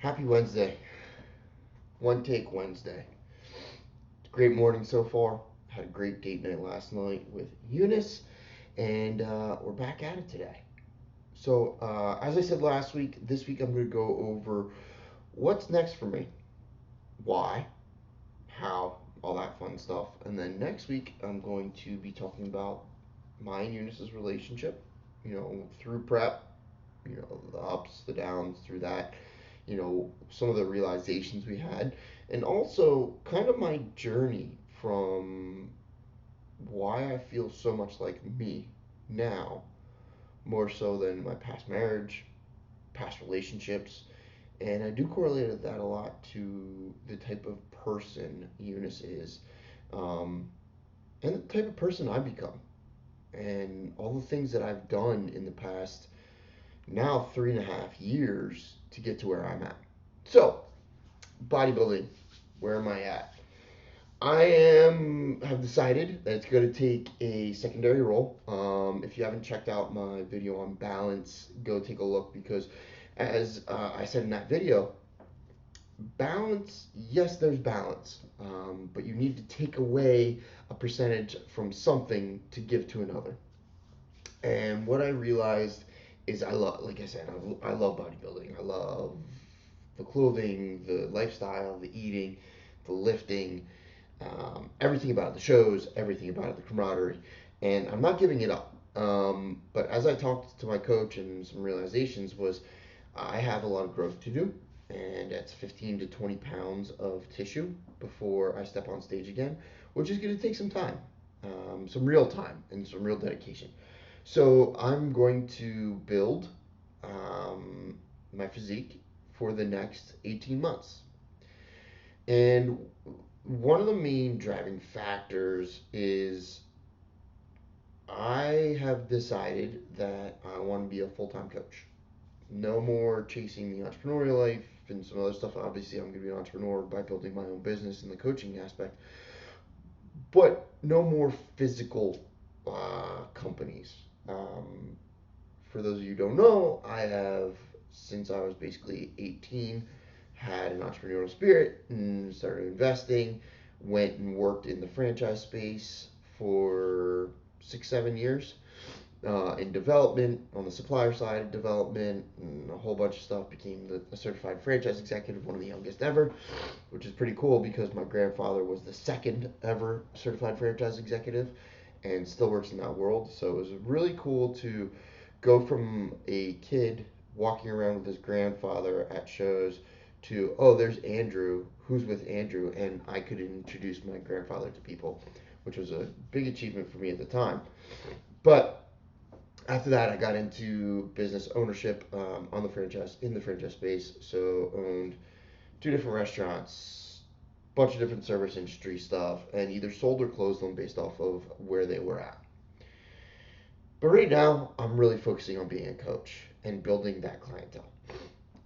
Happy Wednesday. One Take Wednesday. Great morning so far. Had a great date night last night with Eunice, and we're back at it today. So, as I said last week, this week I'm going to go over what's next for me, why, how, all that fun stuff. And then next week I'm going to be talking about my and Eunice's relationship, through prep, the ups, the downs, through that, some of the realizations we had, and also kind of my journey from why I feel so much like me now, more so than my past marriage, past relationships. And I do correlate that a lot to the type of person Eunice is, um, and the type of person I've become, and all the things that I've done in the past now 3.5 years to get to where I'm at. So, bodybuilding, where am I at? I have decided that it's going to take a secondary role. If you haven't checked out my video on balance, go take a look because, as I said in that video, balance, yes, there's balance, but you need to take away a percentage from something to give to another. And what I realized is I love, like I said, I love bodybuilding. I love the clothing, the lifestyle, the eating, the lifting, everything about it, the shows, everything about it, the camaraderie. And I'm not giving it up. But as I talked to my coach and some realizations was I have a lot of growth to do. And that's 15 to 20 pounds of tissue before I step on stage again, which is going to take some time, some real time, and some real dedication. So I'm going to build um, my physique for the next 18 months. And one of the main driving factors is I have decided that I want to be a full time coach. No more chasing the entrepreneurial life and some other stuff. Obviously, I'm going to be an entrepreneur by building my own business in the coaching aspect, but no more physical companies. Um, for those of you who don't know, I have, since I was basically 18, had an entrepreneurial spirit and started investing. Went and worked in the franchise space for 6, 7 years in development, on the supplier side of development, and a whole bunch of stuff. Became a certified franchise executive, one of the youngest ever, which is pretty cool because my grandfather was the second ever certified franchise executive and still works in that world. So it was really cool to go from a kid walking around with his grandfather at shows to, oh, there's Andrew, who's with Andrew, and I could introduce my grandfather to people, which was a big achievement for me at the time. But after that, I got into business ownership on the franchise in the franchise space. So owned two different restaurants, bunch of different service industry stuff, and either sold or closed them based off of where they were at. But right now, I'm really focusing on being a coach and building that clientele.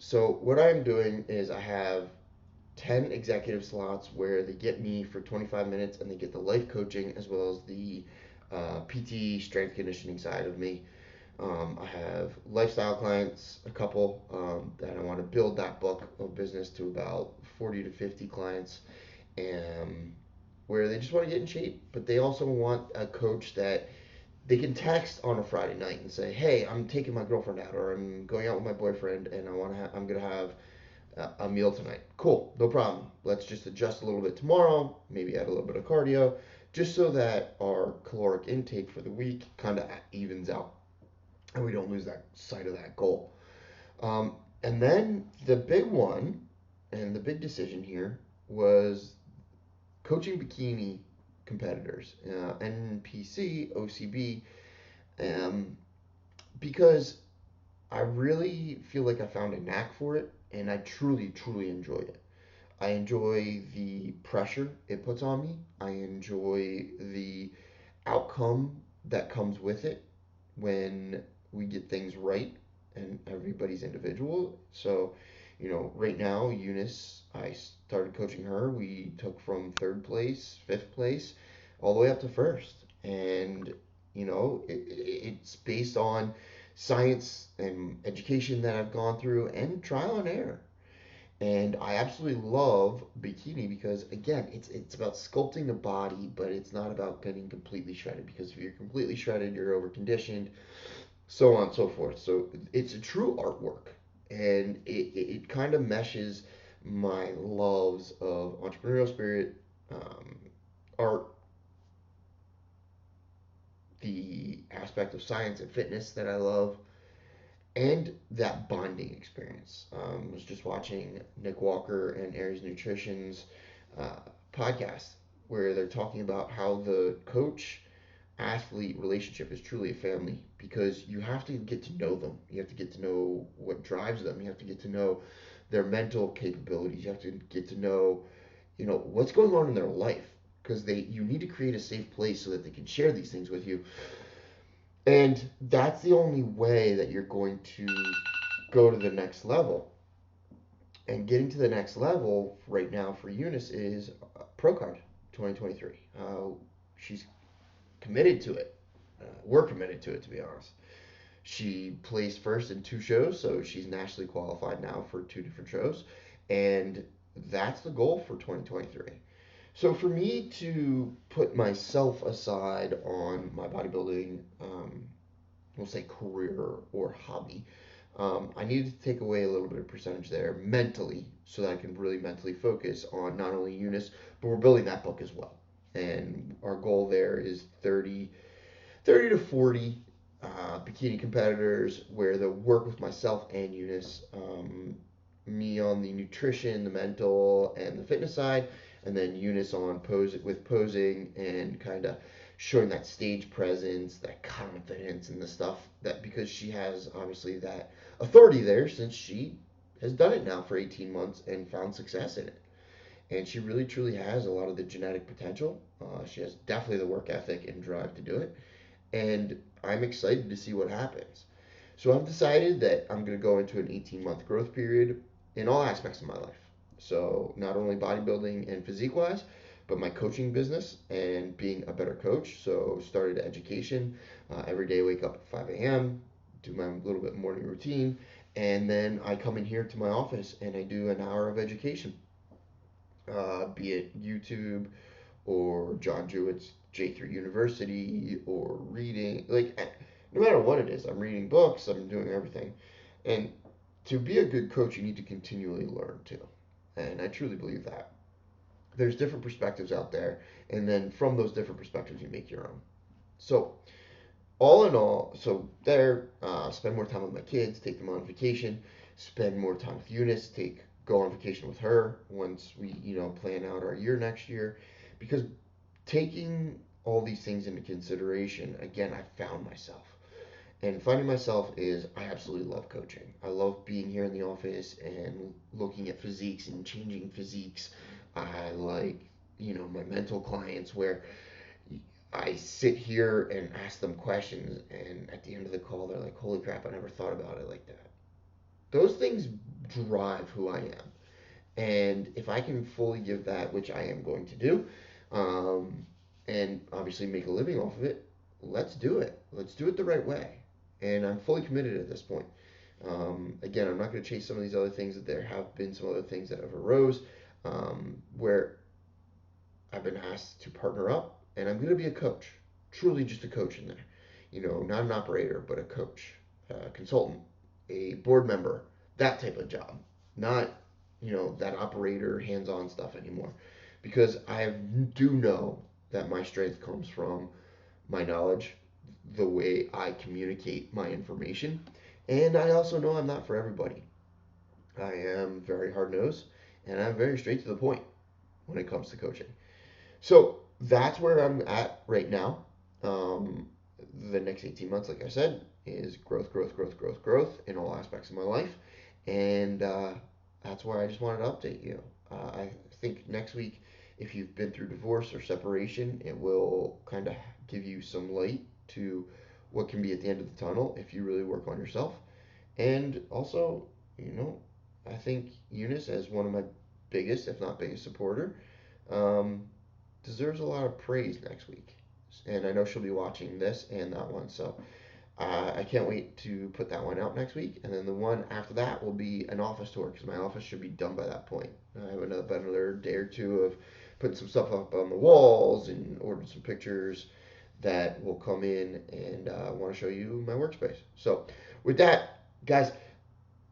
So what I'm doing is I have 10 executive slots where they get me for 25 minutes and they get the life coaching as well as the PT strength conditioning side of me. I have lifestyle clients, a couple that I want to build that book of business to about 40 to 50 clients, and where they just want to get in shape, but they also want a coach that they can text on a Friday night and say, "Hey, I'm taking my girlfriend out, or I'm going out with my boyfriend, and I'm gonna have a meal tonight." Cool, no problem. Let's just adjust a little bit tomorrow. Maybe add a little bit of cardio, just so that our caloric intake for the week kind of evens out, and we don't lose that sight of that goal. And then the big one, and the big decision here was coaching bikini competitors, NPC, OCB, um, because I really feel like I found a knack for it, and I truly, truly enjoy it. I enjoy the pressure it puts on me. I enjoy the outcome that comes with it when we get things right, and everybody's individual. So, right now, Eunice, I started coaching her. We took from third place, fifth place, all the way up to first. And, it's based on science and education that I've gone through and trial and error. And I absolutely love bikini because again, it's about sculpting the body, but it's not about getting completely shredded because if you're completely shredded, you're over conditioned, so on and so forth. So it's a true artwork, and it kind of meshes my loves of entrepreneurial spirit, um, art, the aspect of science and fitness that I love, and that bonding experience. Was just watching Nick Walker and Aries Nutrition's uh, podcast where they're talking about how the coach athlete relationship is truly a family because you have to get to know them. You have to get to know what drives them. You have to get to know their mental capabilities. You have to get to know, what's going on in their life because you need to create a safe place so that they can share these things with you. And that's the only way that you're going to go to the next level. And getting to the next level right now for Eunice is Pro Card 2023. She's committed to it. We're committed to it, to be honest. She placed first in two shows, so she's nationally qualified now for two different shows. And that's the goal for 2023. So for me to put myself aside on my bodybuilding, we'll say career or hobby, I needed to take away a little bit of percentage there mentally so that I can really mentally focus on not only Eunice, but we're building that book as well. And our goal there is 30 to 40 bikini competitors where they'll work with myself and Eunice. Me on the nutrition, the mental, and the fitness side, and then Eunice on posing and kind of showing that stage presence, that confidence, and the stuff that because she has obviously that authority there since she has done it now for 18 months and found success in it. And she really truly has a lot of the genetic potential. She has definitely the work ethic and drive to do it. And I'm excited to see what happens. So I've decided that I'm going to go into an 18-month growth period in all aspects of my life. So not only bodybuilding and physique wise, but my coaching business and being a better coach. So started education. Every day wake up at 5 a.m., do my little bit morning routine, and then I come in here to my office and I do an hour of education, be it YouTube or John Jewett's J3 University or reading. Like, no matter what it is, I'm reading books, I'm doing everything. And to be a good coach, you need to continually learn too. And I truly believe that. There's different perspectives out there, and then from those different perspectives, you make your own. So, all in all, so there, spend more time with my kids, take them on vacation, spend more time with Eunice, go on vacation with her once we, plan out our year next year, because taking all these things into consideration, again, I found myself. And finding myself is I absolutely love coaching. I love being here in the office and looking at physiques and changing physiques. I like, my mental clients where I sit here and ask them questions, and at the end of the call, they're like, holy crap, I never thought about it like that. Those things drive who I am. And if I can fully give that, which I am going to do, um, and obviously make a living off of it, let's do it. Let's do it the right way. And I'm fully committed at this point. Again, I'm not going to chase some of these other things that there have been some other things that have arose where I've been asked to partner up, and I'm going to be a coach, truly just a coach in there. Not an operator, but a coach, a consultant, a board member, that type of job. Not, that operator hands-on stuff anymore. Because I do know that my strength comes from my knowledge, the way I communicate my information, and I also know I'm not for everybody. I am very hard nosed, and I'm very straight to the point when it comes to coaching. So that's where I'm at right now. Um, the next 18 months, like I said, is growth, growth, growth, growth, growth in all aspects of my life. And that's why I just wanted to update you. I think next week, if you've been through divorce or separation, it will kind of give you some light to what can be at the end of the tunnel if you really work on yourself. And also, you know, I think Eunice, as one of my biggest, if not biggest supporter, um, deserves a lot of praise next week. And I know she'll be watching this and that one. So I can't wait to put that one out next week, and then the one after that will be an office tour because my office should be done by that point. I have another day or two of putting some stuff up on the walls and ordering some pictures that will come in, and I want to show you my workspace. So, with that, guys,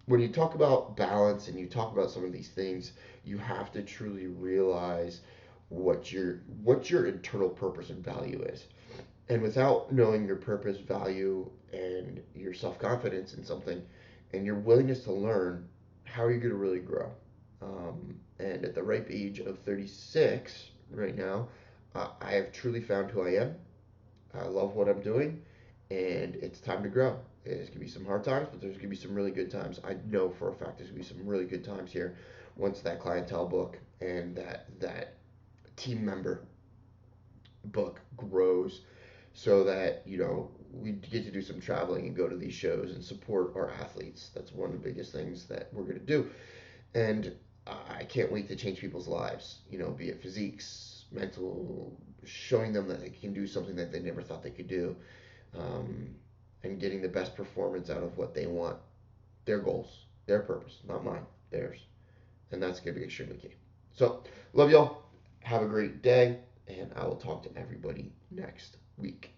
when you talk about balance and you talk about some of these things, you have to truly realize what your internal purpose and value is. And without knowing your purpose, value, and your self confidence in something, and your willingness to learn, how are you going to really grow? And at the ripe age of 36 right now, I have truly found who I am. I love what I'm doing, and it's time to grow. There's gonna be some hard times, but there's gonna be some really good times. I know for a fact there's gonna be some really good times here once that clientele book and that team member book grows, so that we get to do some traveling and go to these shows and support our athletes. That's one of the biggest things that we're gonna do, and I can't wait to change people's lives. Be it physiques, mental, showing them that they can do something that they never thought they could do, um, and getting the best performance out of what they want, their goals, their purpose, not mine, theirs. And that's going to be extremely key. So, love y'all. Have a great day, and I will talk to everybody next week.